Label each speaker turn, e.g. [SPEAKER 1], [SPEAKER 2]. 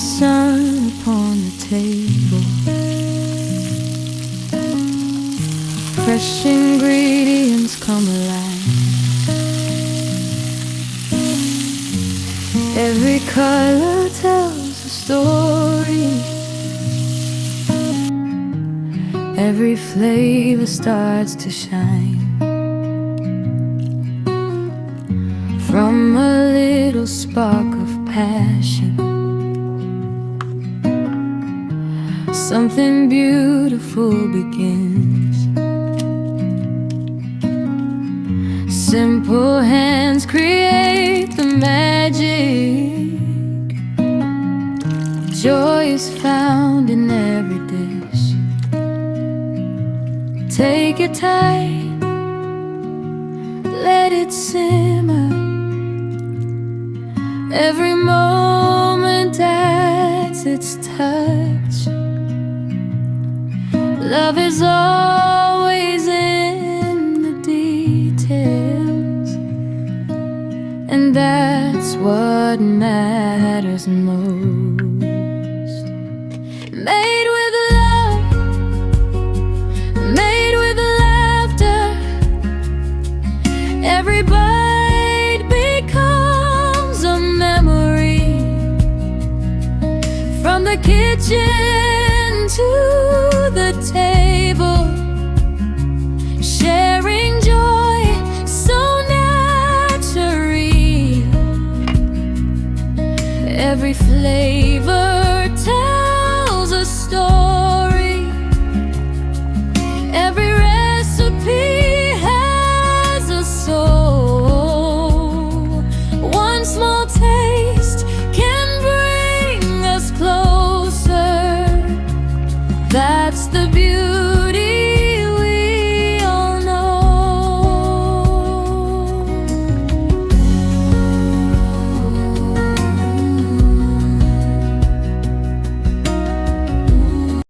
[SPEAKER 1] sun upon the table, fresh ingredients come alive. Every color tells a story, every flavor starts to shine. From a little spark of passion, something beautiful begins. Simple hands create the magic. Joy is found in every dish. Take your time, let it simmer. Every moment adds its touch. Love is always in the details, and that's what matters most. Made with love, made with laughter. Every bite becomes a memory. From the kitchen to the table,